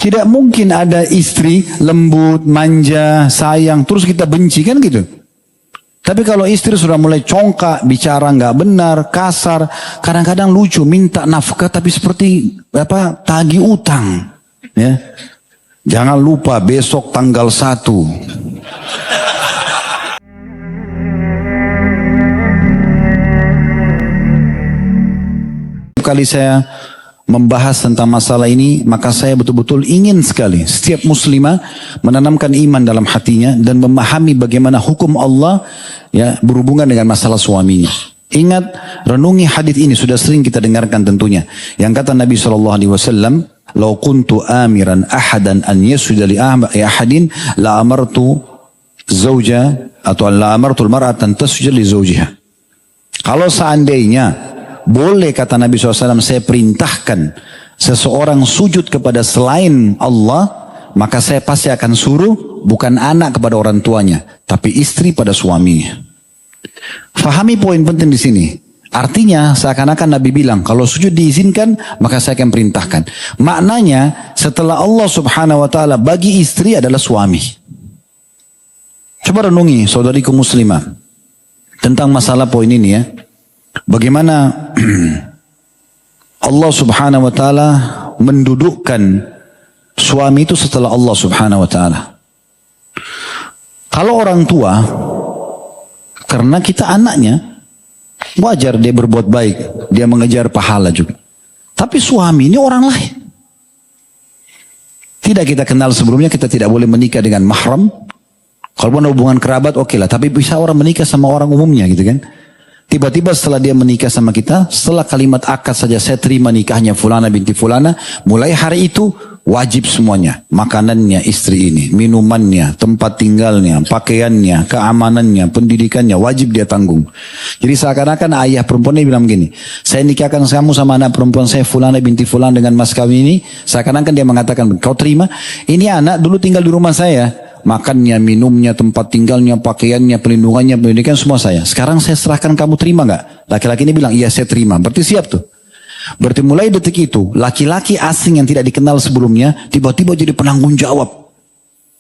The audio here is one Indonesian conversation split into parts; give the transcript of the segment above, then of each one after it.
Tidak mungkin ada istri lembut, manja, sayang, terus kita benci, kan gitu. Tapi kalau istri sudah mulai congkak, bicara nggak benar, kasar, kadang-kadang lucu, minta nafkah tapi seperti tagih utang. Ya. Jangan lupa besok tanggal 1. Kali saya membahas tentang masalah ini, maka saya betul-betul ingin sekali setiap muslimah menanamkan iman dalam hatinya dan memahami bagaimana hukum Allah ya berhubungan dengan masalah suaminya. Ingat, renungi hadis ini, sudah sering kita dengarkan tentunya. Yang kata Nabi SAW, "Lau kuntu amiran ahadan an yasjuda li ahadin la amartu zauja atau la amartu al-mar'ata an tasjuda li zawjiha." Kalau seandainya boleh, kata Nabi SAW, saya perintahkan seseorang sujud kepada selain Allah, maka saya pasti akan suruh bukan anak kepada orang tuanya, tapi istri pada suaminya. Fahami poin penting di sini. Artinya seakan-akan Nabi bilang, kalau sujud diizinkan, maka saya akan perintahkan. Maknanya setelah Allah Subhanahu Wa Taala bagi istri adalah suami. Coba renungi saudariku muslimah tentang masalah poin ini ya. Bagaimana Allah Subhanahu Wa Taala mendudukkan suami itu setelah Allah Subhanahu Wa Taala. Kalau orang tua, karena kita anaknya, wajar dia berbuat baik, dia mengejar pahala juga. Tapi suami ini orang lain. Tidak kita kenal sebelumnya, kita tidak boleh menikah dengan mahram. Kalau ada hubungan kerabat, oke lah. Tapi bisa orang menikah sama orang umumnya gitu kan. Tiba-tiba setelah dia menikah sama kita, setelah kalimat akad saja, saya terima nikahnya fulana binti fulana, mulai hari itu wajib semuanya. Makanannya istri ini, minumannya, tempat tinggalnya, pakaiannya, keamanannya, pendidikannya, wajib dia tanggung. Jadi seakan-akan ayah perempuan ini bilang begini, saya nikahkan kamu sama anak perempuan saya fulana binti fulana dengan mas kawin ini, seakan-akan dia mengatakan, kau terima, ini anak dulu tinggal di rumah saya. Makannya, minumnya, tempat tinggalnya, pakaiannya, pelindungannya, pendidikan semua saya. Sekarang saya serahkan, kamu terima nggak? Laki-laki ini bilang, iya saya terima. Berarti siap tuh. Berarti mulai detik itu, laki-laki asing yang tidak dikenal sebelumnya, tiba-tiba jadi penanggung jawab.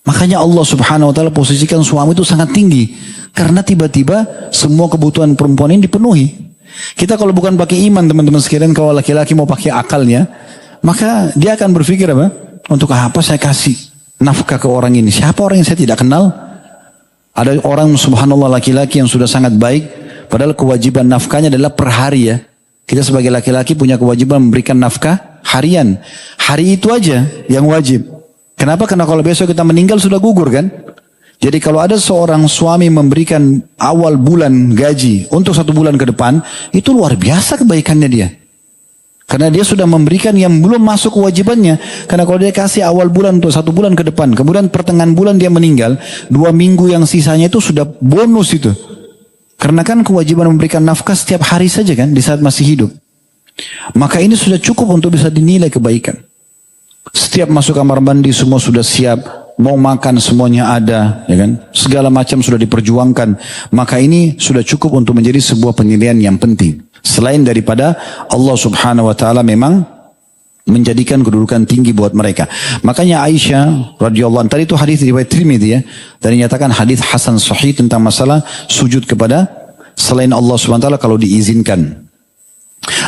Makanya Allah Subhanahu Wa Taala posisikan suami itu sangat tinggi. Karena tiba-tiba semua kebutuhan perempuan ini dipenuhi. Kita kalau bukan pakai iman teman-teman sekalian, kalau laki-laki mau pakai akalnya, maka dia akan berpikir apa? Untuk apa saya kasih nafkah ke orang ini? Siapa orang yang saya tidak kenal? Ada orang subhanallah laki-laki yang sudah sangat baik, padahal kewajiban nafkahnya adalah per hari ya. Kita sebagai laki-laki punya kewajiban memberikan nafkah harian. Hari itu aja yang wajib. Kenapa? Karena kalau besok kita meninggal sudah gugur kan? Jadi kalau ada seorang suami memberikan awal bulan gaji untuk 1 bulan ke depan, itu luar biasa kebaikannya dia. Karena dia sudah memberikan yang belum masuk kewajibannya. Karena kalau dia kasih awal bulan untuk 1 bulan ke depan, kemudian pertengahan bulan dia meninggal, 2 minggu yang sisanya itu sudah bonus itu. Karena kan kewajiban memberikan nafkah setiap hari saja kan, di saat masih hidup. Maka ini sudah cukup untuk bisa dinilai kebaikan. Setiap masuk kamar mandi semua sudah siap, mau makan semuanya ada, ya kan? Segala macam sudah diperjuangkan. Maka ini sudah cukup untuk menjadi sebuah penilaian yang penting. Selain daripada Allah Subhanahu Wa Taala memang menjadikan kedudukan tinggi buat mereka. Makanya Aisyah radhiyallahu anha, tadi itu hadis riwayat Tirmidzi ya, dan dinyatakan hadis hasan sahih tentang masalah sujud kepada selain Allah Subhanahu Wa Taala kalau diizinkan.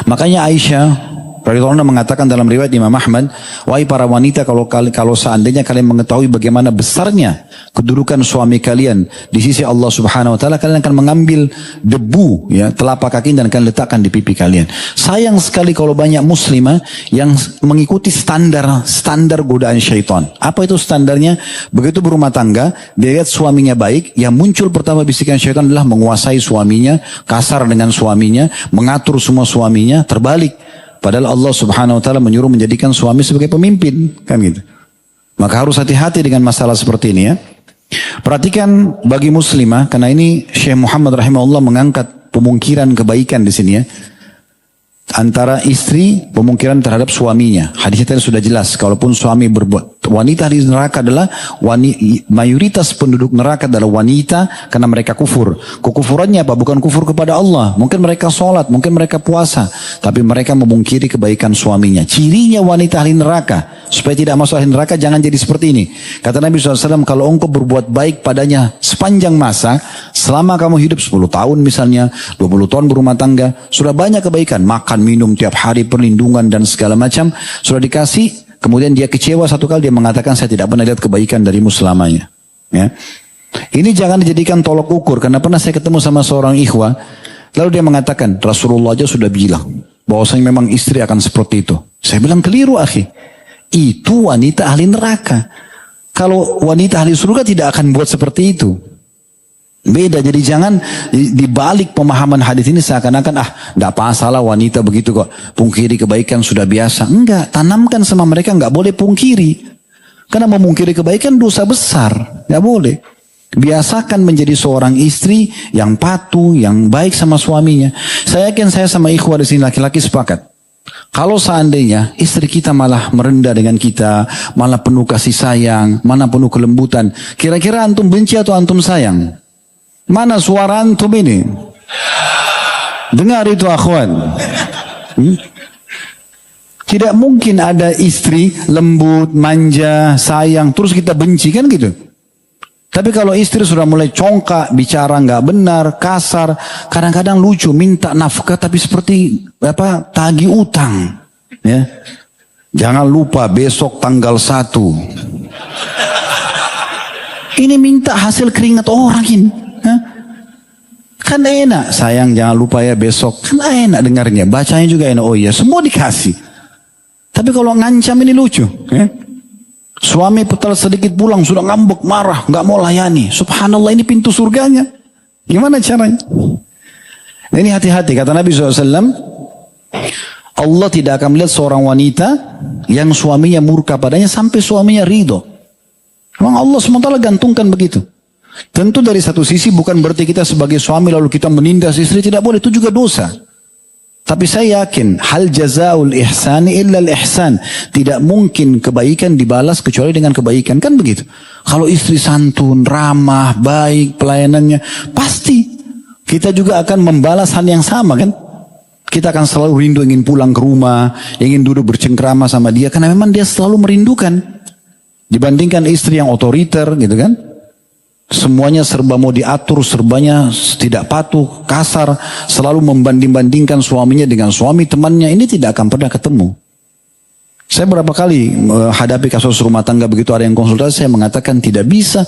Makanya Aisyah radhiyallahu anha mengatakan dalam riwayat Imam Ahmad, wahai para wanita, kalau seandainya kalian mengetahui bagaimana besarnya kedudukan suami kalian di sisi Allah Subhanahu Wa Taala, kalian akan mengambil debu ya telapak kaki dan akan letakkan di pipi kalian. Sayang sekali kalau banyak muslimah yang mengikuti standar godaan syaitan. Apa itu standarnya? Begitu berumah tangga, dia lihat suaminya baik, yang muncul pertama bisikan syaitan adalah menguasai suaminya, kasar dengan suaminya, mengatur semua suaminya, terbalik. Padahal Allah Subhanahu Wa Taala menyuruh menjadikan suami sebagai pemimpin, kan gitu. Maka harus hati-hati dengan masalah seperti ini ya. Perhatikan bagi muslimah, karena ini Syekh Muhammad rahimahullah mengangkat pemungkiran kebaikan di sini ya. Antara istri, pemungkiran terhadap suaminya. Hadisnya tadi sudah jelas, kalaupun suami berbuat Wanita di neraka adalah mayoritas penduduk neraka adalah wanita karena mereka kufur. Kekufurannya apa? Bukan kufur kepada Allah. Mungkin mereka sholat, mungkin mereka puasa, tapi mereka memungkiri kebaikan suaminya. Cirinya wanita ahli neraka. Supaya tidak masuk ahli neraka, jangan jadi seperti ini. Kata Nabi SAW, kalau engkau berbuat baik padanya sepanjang masa, selama kamu hidup 10 tahun misalnya, 20 tahun berumah tangga, sudah banyak kebaikan. Makan, minum tiap hari, perlindungan dan segala macam, sudah dikasih. Kemudian dia kecewa satu kali, dia mengatakan saya tidak pernah lihat kebaikan darimu selamanya. Ya. Ini jangan dijadikan tolok ukur, karena pernah saya ketemu sama seorang ikhwah, lalu dia mengatakan, Rasulullah aja sudah bilang, bahwasanya memang istri akan seperti itu. Saya bilang keliru akhi, itu wanita ahli neraka. Kalau wanita ahli surga tidak akan buat seperti itu. Beda, jadi jangan dibalik pemahaman hadis ini seakan-akan tidak masalah wanita begitu kok, pungkiri kebaikan sudah biasa. Enggak, tanamkan sama mereka enggak boleh pungkiri, karena memungkiri kebaikan dosa besar, enggak boleh. Biasakan menjadi seorang istri yang patuh, yang baik sama suaminya. Saya yakin saya sama ikhwah di sini laki-laki sepakat. Kalau seandainya istri kita malah merendah dengan kita, malah penuh kasih sayang, malah penuh kelembutan, kira-kira antum benci atau antum sayang? Mana suara antum ini? Dengar itu akhwan. Tidak mungkin ada istri lembut, manja, sayang, terus kita benci, kan gitu. Tapi kalau istri sudah mulai congkak, bicara nggak benar, kasar, kadang-kadang lucu, minta nafkah tapi seperti tagih utang. Ya. Jangan lupa besok tanggal 1. Ini minta hasil keringat orang ini. Kan enak, sayang jangan lupa ya besok. Kan enak dengarnya, bacanya juga enak. Oh iya, semua dikasih. Tapi kalau ngancam ini lucu. Ya. Suami petal sedikit pulang sudah ngambek, marah, nggak mau layani. Subhanallah, ini pintu surganya. Gimana caranya? Nah, ini hati-hati, kata Nabi SAW. Allah tidak akan melihat seorang wanita yang suaminya murka padanya sampai suaminya ridho. Memang Allah SWT gantungkan begitu. Tentu dari satu sisi bukan berarti kita sebagai suami lalu kita menindas istri, tidak boleh, itu juga dosa. Tapi saya yakin hal jazaul ihsani illa al ihsan, tidak mungkin kebaikan dibalas kecuali dengan kebaikan, kan begitu. Kalau istri santun, ramah, baik pelayanannya, pasti kita juga akan membalas hal yang sama, kan? Kita akan selalu rindu ingin pulang ke rumah, ingin duduk bercengkrama sama dia karena memang dia selalu merindukan. Dibandingkan istri yang otoriter gitu kan. Semuanya serba mau diatur, serbanya tidak patuh, kasar, selalu membanding-bandingkan suaminya dengan suami temannya, ini tidak akan pernah ketemu. Saya berapa kali hadapi kasus rumah tangga begitu ada yang konsultasi, saya mengatakan tidak bisa.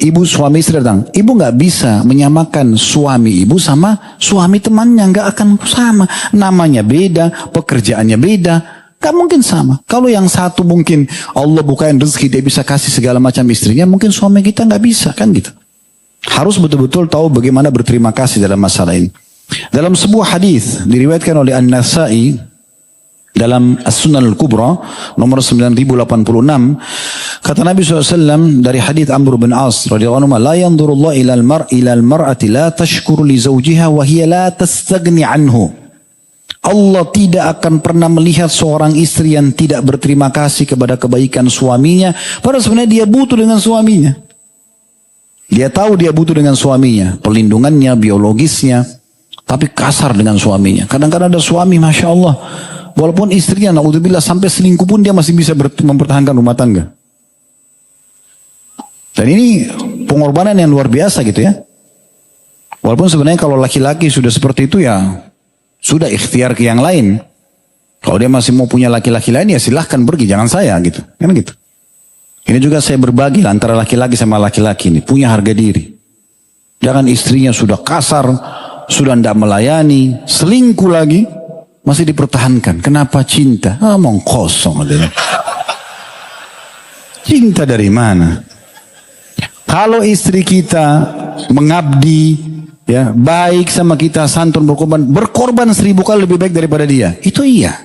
Ibu suami istri datang, ibu nggak bisa menyamakan suami ibu sama suami temannya, nggak akan sama. Namanya beda, pekerjaannya beda. Gak mungkin sama. Kalau yang satu mungkin Allah bukain rezeki, dia bisa kasih segala macam istrinya, mungkin suami kita gak bisa, kan gitu. Harus betul-betul tahu bagaimana berterima kasih dalam masalah ini. Dalam sebuah hadis diriwayatkan oleh An-Nasai dalam As-Sunan Al-Kubra nomor 9086, kata Nabi SAW dari hadis Amr bin As radhiyallahu anhu, la yanzurullah ilal mar'ati la tashkuru li zawjiha wa hiya la tastagni anhu. Allah tidak akan pernah melihat seorang istri yang tidak berterima kasih kepada kebaikan suaminya, padahal sebenarnya dia butuh dengan suaminya. Dia tahu dia butuh dengan suaminya, perlindungannya, biologisnya, tapi kasar dengan suaminya. Kadang-kadang ada suami, Masya Allah, walaupun istrinya, naudzubillah, sampai selingkuh pun dia masih bisa mempertahankan rumah tangga. Dan ini pengorbanan yang luar biasa gitu ya. Walaupun sebenarnya kalau laki-laki sudah seperti itu ya, sudah ikhtiar ke yang lain. Kalau dia masih mau punya laki-laki lain ya silahkan pergi, jangan saya gitu. Kan gitu. Ini juga saya berbagi antara laki-laki sama laki-laki ini, punya harga diri. Jangan istrinya sudah kasar, sudah tidak melayani, selingkuh lagi, masih dipertahankan. Kenapa? Cinta. Ngomong kosong adalah. Cinta dari mana? Kalau istri kita mengabdi, ya, baik sama kita, santun, berkorban 1000 kali lebih baik daripada dia. Itu iya.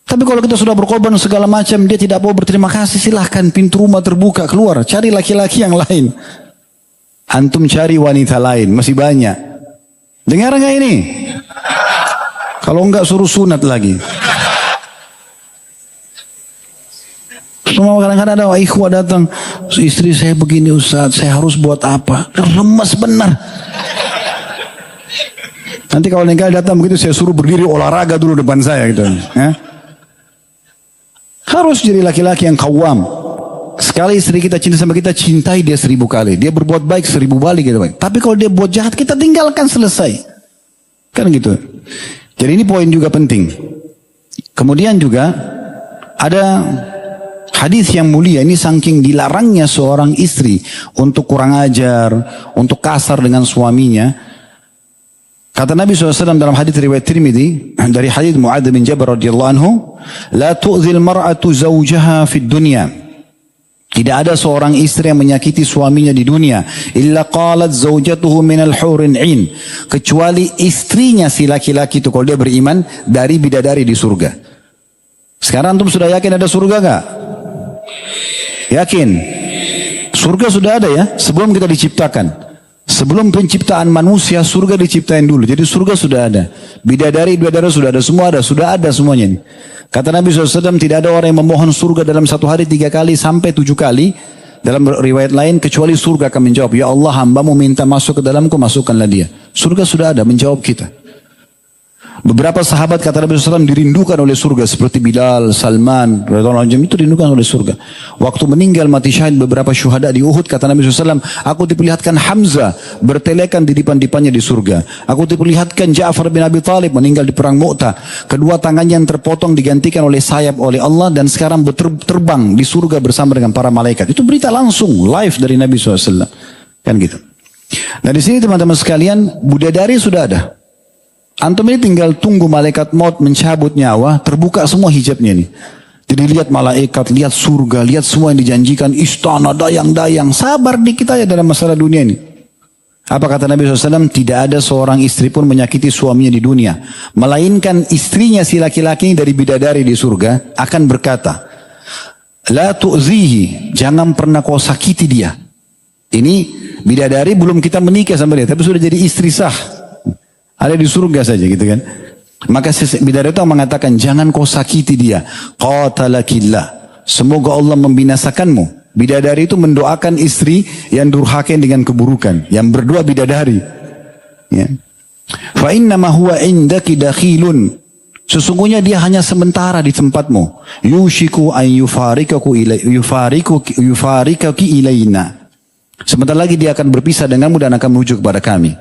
Tapi kalau kita sudah berkorban segala macam, dia tidak mau berterima kasih, silahkan, pintu rumah terbuka, keluar, cari laki-laki yang lain. Antum cari wanita lain, masih banyak. Dengar nggak ini? Kalau enggak suruh sunat lagi. Semua kadang-kadang ada ikhwah datang, istri saya begini Ustaz, saya harus buat apa? Lemas benar. Nanti kalau nikah datang begitu saya suruh berdiri olahraga dulu depan saya gitu. Ya? Harus jadi laki-laki yang kawam. Sekali istri kita cinta sama kita, cintai dia 1000 kali. Dia berbuat baik 1000 balik gitu. Tapi kalau dia buat jahat, kita tinggalkan, selesai. Kan gitu. Jadi ini poin juga penting. Kemudian juga ada hadis yang mulia, ini saking dilarangnya seorang istri untuk kurang ajar, untuk kasar dengan suaminya. Kata Nabi SAW dalam hadis riwayat Tirmidzi dari hadis Mu'adz bin Jabal radhiyallahu anhu, la tu'zil mar'atu zawjaha fid dunya. Tidak ada seorang istri yang menyakiti suaminya di dunia, illa qalat zaujatuhu minal hurin 'ain, kecuali istrinya si laki-laki itu kalau dia beriman dari bidadari di surga. Sekarang antum sudah yakin ada surga enggak? Yakin? Surga sudah ada ya, sebelum kita diciptakan. Sebelum penciptaan manusia, surga diciptain dulu. Jadi surga sudah ada. Bidadari sudah ada, semua ada, sudah ada semuanya. Kata Nabi SAW, tidak ada orang yang memohon surga dalam satu hari 3 kali sampai 7 kali. Dalam riwayat lain, kecuali surga akan menjawab, ya Allah, hambamu minta masuk ke dalamku, masukkanlah dia. Surga sudah ada, menjawab kita. Beberapa sahabat kata Nabi SAW dirindukan oleh surga seperti Bilal, Salman, itu dirindukan oleh surga. Waktu meninggal mati syahid beberapa syuhada di Uhud, kata Nabi SAW, aku diperlihatkan Hamzah bertelekan di depan-depannya di surga. Aku diperlihatkan Ja'far bin Abi Talib meninggal di perang Mu'tah. Kedua tangannya yang terpotong digantikan oleh sayap oleh Allah dan sekarang terbang di surga bersama dengan para malaikat. Itu berita langsung live dari Nabi SAW. Kan gitu. Nah di sini teman-teman sekalian, bidadari sudah ada. Antum ini tinggal tunggu malaikat maut mencabut nyawa, terbuka semua hijabnya nih. Jadi lihat malaikat, lihat surga, lihat semua yang dijanjikan, istana, dayang-dayang. Sabar dikit aja dalam masalah dunia ini. Apa kata Nabi SAW? Tidak ada seorang istri pun menyakiti suaminya di dunia. Melainkan istrinya si laki-laki dari bidadari di surga akan berkata, la tu'zihi, jangan pernah kau sakiti dia. Ini bidadari belum kita menikah sama dia, tapi sudah jadi istri sah. Ada di surga saja gitu kan. Maka bidadari itu mengatakan, jangan kau sakiti dia. Qatalakillah, semoga Allah membinasakanmu. Bidadari itu mendoakan istri yang durhaka dengan keburukan. Yang berdoa bidadari. Ya. Fa innama huwa indaki dakhilun, sesungguhnya dia hanya sementara di tempatmu. Yushiku an yufarikaki ilaina, sebentar lagi dia akan berpisah denganmu dan akan menuju kepada kami.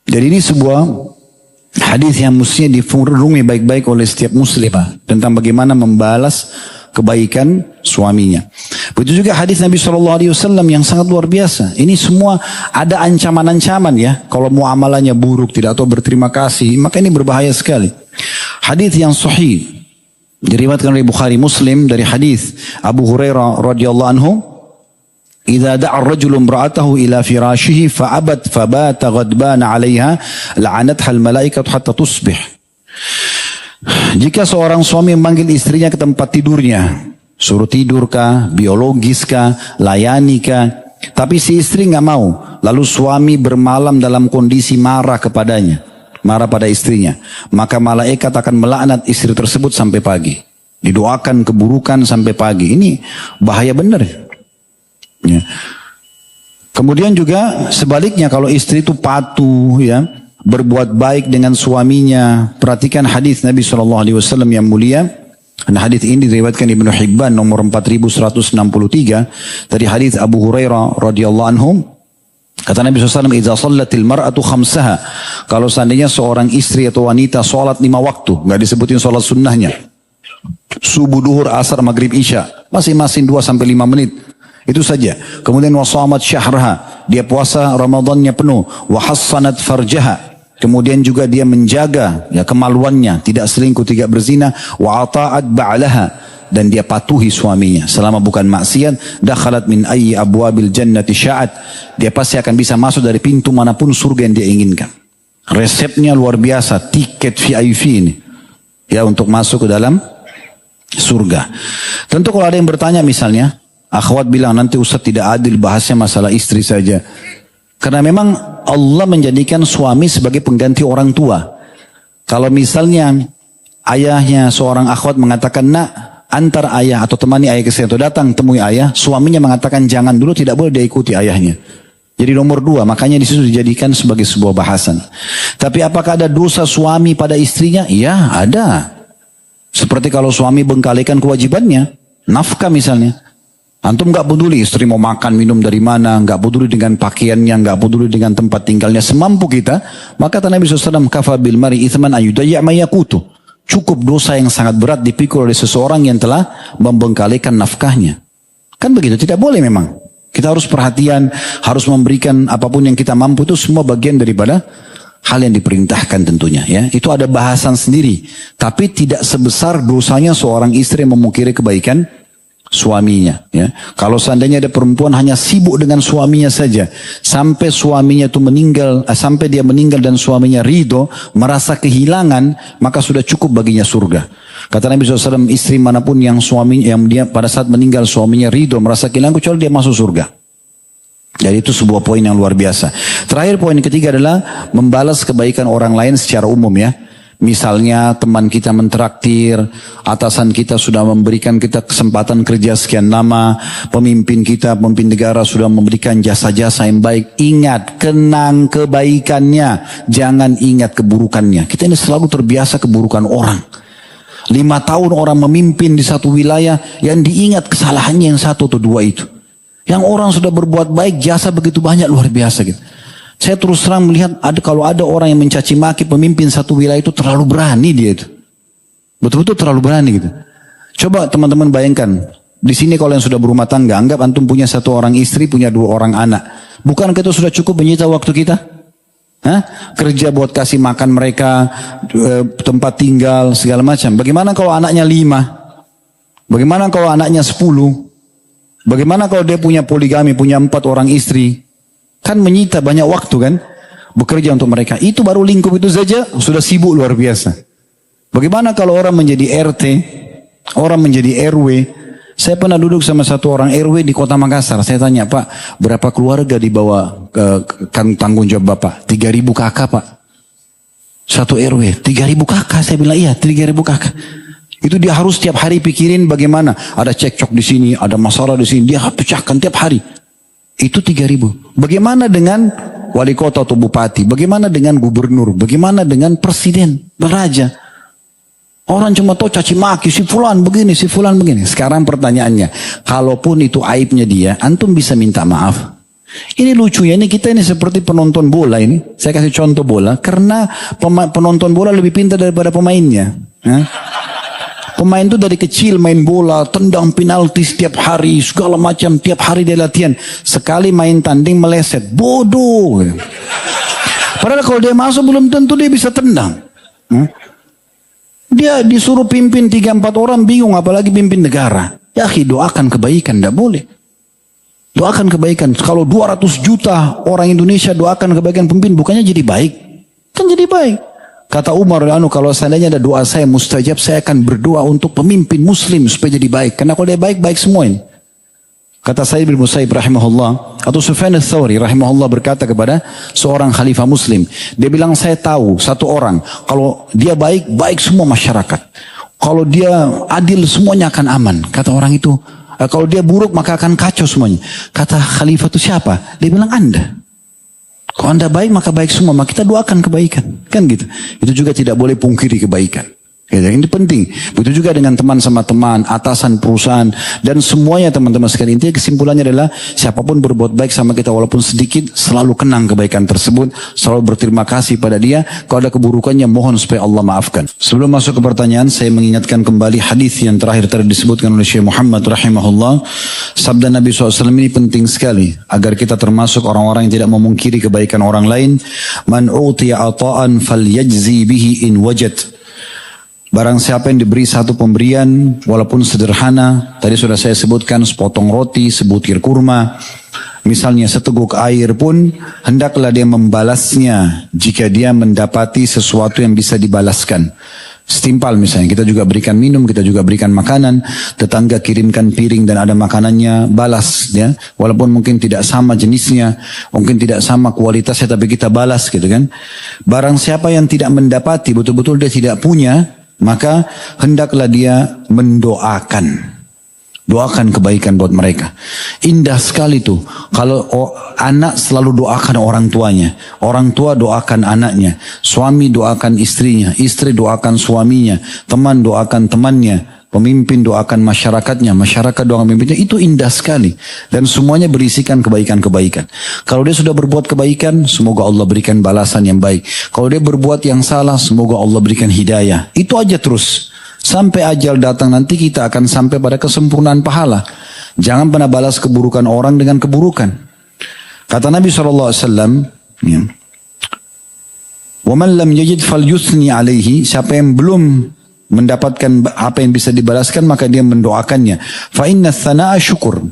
Jadi ini sebuah hadis yang mestinya direnungi baik-baik oleh setiap muslimah tentang bagaimana membalas kebaikan suaminya. Begitu juga hadis Nabi SAW yang sangat luar biasa. Ini semua ada ancaman-ancaman ya. Kalau muamalahnya buruk, tidak tahu berterima kasih, maka ini berbahaya sekali. Hadis yang sahih diriwayatkan oleh Bukhari Muslim dari hadis Abu Hurairah radhiyallahu anhu, إذا دعا الرجل امرأته إلى فراشه فأبت فبات غضبان عليها لعنتها الملائكة حتى تصبح. Jika seorang suami memanggil istrinya ke tempat tidurnya, suruh tidur kah, biologis kah, layani kah, tapi si istri nggak mau, lalu suami bermalam dalam kondisi marah kepadanya, marah pada istrinya, maka malaikat akan melaknat istri tersebut sampai pagi, didoakan keburukan sampai pagi. Ini bahaya benar. Ya. Kemudian juga sebaliknya, kalau istri itu patuh ya, berbuat baik dengan suaminya. Perhatikan hadis Nabi SAW yang mulia. Dan hadis ini diriwayatkan Ibnu Hibban nomor 4163 dari hadis Abu Hurairah radhiyallahu anhu. Kata Nabi SAW, "Idza shallatil mar'atu khamsaha." Kalau seandainya seorang istri atau wanita salat 5 waktu, enggak disebutin salat sunnahnya. Subuh, duhur, asar, maghrib, isya, masing-masing 2 sampai 5 menit. Itu saja. Kemudian wasamat syahraha, dia puasa Ramadannya penuh. Wahassanat farjaha, kemudian juga dia menjaga ya kemaluannya, tidak selingkuh, tidak berzina. Wa ata'at ba'laha, dan dia patuhi suaminya selama bukan maksiat. Dakhalat min ayyi abwabil jannati sya'at, dia pasti akan bisa masuk dari pintu manapun surga yang dia inginkan. Resepnya luar biasa, tiket VIP ini ya untuk masuk ke dalam surga. Tentu kalau ada yang bertanya misalnya, akhwat bilang nanti Ustaz tidak adil bahasnya masalah istri saja. Karena memang Allah menjadikan suami sebagai pengganti orang tua. Kalau misalnya ayahnya seorang akhwat mengatakan, nak, antar ayah atau temani ayah ke sini atau datang temui ayah, suaminya mengatakan jangan dulu, tidak boleh dia ikuti ayahnya. Jadi nomor 2, makanya di situ dijadikan sebagai sebuah bahasan. Tapi apakah ada dosa suami pada istrinya? Ya, ada. Seperti kalau suami bengkalikan kewajibannya, nafkah misalnya. Antum nggak peduli istri mau makan minum dari mana, nggak peduli dengan pakaiannya, nggak peduli dengan tempat tinggalnya, semampu kita. Maka kata Nabi SAW, kafa bil mari ithman ayudayya' ma yaqutu. Cukup dosa yang sangat berat dipikul oleh seseorang yang telah membengkalikan nafkahnya. Kan begitu, tidak boleh memang. Kita harus perhatian, harus memberikan apapun yang kita mampu, itu semua bagian daripada hal yang diperintahkan tentunya. Ya, itu ada bahasan sendiri. Tapi tidak sebesar dosanya seorang istri yang memungkiri kebaikan suaminya. Ya, kalau seandainya ada perempuan hanya sibuk dengan suaminya saja, sampai suaminya itu meninggal, sampai dia meninggal dan suaminya ridho, merasa kehilangan, maka sudah cukup baginya surga. Kata Nabi SAW, istri manapun yang suaminya, yang dia pada saat meninggal suaminya ridho, merasa kehilangan, kecuali dia masuk surga. Jadi itu sebuah poin yang luar biasa. Terakhir, poin ketiga adalah membalas kebaikan orang lain secara umum ya. Misalnya teman kita mentraktir, atasan kita sudah memberikan kita kesempatan kerja sekian lama, pemimpin kita, pemimpin negara sudah memberikan jasa-jasa yang baik. Ingat, kenang kebaikannya, jangan ingat keburukannya. Kita ini selalu terbiasa keburukan orang. 5 tahun orang memimpin di satu wilayah, yang diingat kesalahannya yang 1 atau 2 itu. Yang orang sudah berbuat baik, jasa begitu banyak, luar biasa gitu. Saya terus terang melihat kalau ada orang yang mencaci maki pemimpin satu wilayah itu terlalu berani dia itu. Betul-betul terlalu berani gitu. Coba teman-teman bayangkan. Di sini kalau yang sudah berumah tangga, anggap antum punya 1 orang istri, punya 2 orang anak. Bukankah itu sudah cukup menyita waktu kita? Hah? Kerja buat kasih makan mereka, tempat tinggal, segala macam. Bagaimana kalau anaknya 5? Bagaimana kalau anaknya 10? Bagaimana kalau dia punya poligami, punya 4 orang istri? Kan menyita banyak waktu kan, bekerja untuk mereka. Itu baru lingkup itu saja sudah sibuk luar biasa. Bagaimana kalau orang menjadi RT, orang menjadi RW? Saya pernah duduk sama 1 orang RW di Kota Makassar. Saya tanya, Pak, berapa keluarga dibawa kan tanggung jawab Bapak? 3.000 kakak Pak. 1 RW, 3.000 kakak. Saya bilang iya, 3.000 kakak. Itu dia harus tiap hari pikirin bagaimana. Ada cekcok di sini, ada masalah di sini. Dia pecahkan tiap hari. Itu 3.000. Bagaimana dengan wali kota atau bupati? Bagaimana dengan gubernur? Bagaimana dengan presiden, raja? Orang cuma tahu caci maki, si fulan begini, si fulan begini. Sekarang pertanyaannya, kalaupun itu aibnya dia, antum bisa minta maaf. Ini lucu ya, ini kita ini seperti penonton bola ini. Saya kasih contoh bola, karena penonton bola lebih pintar daripada pemainnya. Pemain itu dari kecil main bola, tendang penalti setiap hari, segala macam, tiap hari dia latihan. Sekali main tanding meleset, bodoh. Padahal kalau dia masuk belum tentu dia bisa tendang. Dia disuruh pimpin 3-4 orang bingung, apalagi pimpin negara. Ya doakan kebaikan, tidak boleh. Doakan kebaikan. Kalau 200 juta orang Indonesia doakan kebaikan pemimpin, bukannya jadi baik? Kan jadi baik. Kata Umar, kalau seandainya ada doa saya mustajab, saya akan berdoa untuk pemimpin muslim supaya jadi baik. Karena kalau dia baik, baik semua ini. Kata Sa'id bin Musayyib rahimahullah, atau Sufyan ats-Tsauri rahimahullah berkata kepada seorang khalifah muslim. Dia bilang, saya tahu 1 orang, kalau dia baik, baik semua masyarakat. Kalau dia adil, semuanya akan aman. Kata orang itu, kalau dia buruk, maka akan kacau semuanya. Kata khalifah itu siapa? Dia bilang, Anda. Kalau Anda baik, maka baik semua. Maka kita doakan kebaikan. Kan gitu. Itu juga tidak boleh pungkiri kebaikan. Ini penting. Begitu juga dengan teman sama teman, atasan perusahaan, dan semuanya teman-teman sekalian. Intinya kesimpulannya adalah, siapapun berbuat baik sama kita walaupun sedikit, selalu kenang kebaikan tersebut, selalu berterima kasih pada dia. Kalau ada keburukannya, mohon supaya Allah maafkan. Sebelum masuk ke pertanyaan, saya mengingatkan kembali hadis yang terakhir tadi disebutkan oleh Syekh Muhammad rahimahullah. Sabda Nabi SAW ini penting sekali, agar kita termasuk orang-orang yang tidak memungkiri kebaikan orang lain. Man utiya ata'an falyajzi bihi in wajad. Barang siapa yang diberi satu pemberian, walaupun sederhana, tadi sudah saya sebutkan, sepotong roti, sebutir kurma, misalnya seteguk air pun, hendaklah dia membalasnya jika dia mendapati sesuatu yang bisa dibalaskan. Setimpal misalnya, kita juga berikan minum, kita juga berikan makanan, tetangga kirimkan piring dan ada makanannya, balas ya, walaupun mungkin tidak sama jenisnya, mungkin tidak sama kualitasnya, tapi kita balas gitu kan. Barang siapa yang tidak mendapati, betul-betul dia tidak punya, maka hendaklah dia mendoakan. Doakan kebaikan buat mereka. Indah sekali tuh kalau anak selalu doakan orang tuanya, orang tua doakan anaknya, suami doakan istrinya, istri doakan suaminya, teman doakan temannya, pemimpin doakan masyarakatnya, masyarakat doakan pemimpinnya. Itu indah sekali dan semuanya berisikan kebaikan-kebaikan. Kalau dia sudah berbuat kebaikan, semoga Allah berikan balasan yang baik. Kalau dia berbuat yang salah, semoga Allah berikan hidayah. Itu aja terus. Sampai ajal datang nanti kita akan sampai pada kesempurnaan pahala. Jangan pernah balas keburukan orang dengan keburukan. Kata Nabi SAW, ya, وَمَنْ لَمْ يَجِدْ فَلْيُثْنِي عَلَيْهِ. Siapa yang belum mendapatkan apa yang bisa dibalaskan, maka dia mendoakannya. فَإِنَّ الثَّنَاءَ syukur.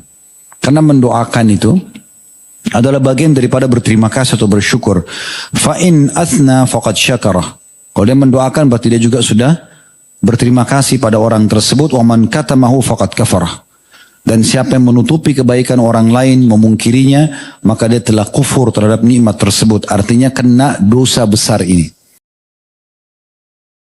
Karena mendoakan itu adalah bagian daripada berterima kasih atau bersyukur. فَإِنْ أَثْنَى فَقَدْ شَكَرَهُ. Kalau dia mendoakan berarti dia juga sudah berterima kasih pada orang tersebut. وَمَنْ كَتَمَهُ فَقَدْ كَفَرَهُ. Dan siapa yang menutupi kebaikan orang lain, memungkirinya, maka dia telah kufur terhadap nikmat tersebut. Artinya kena dosa besar ini.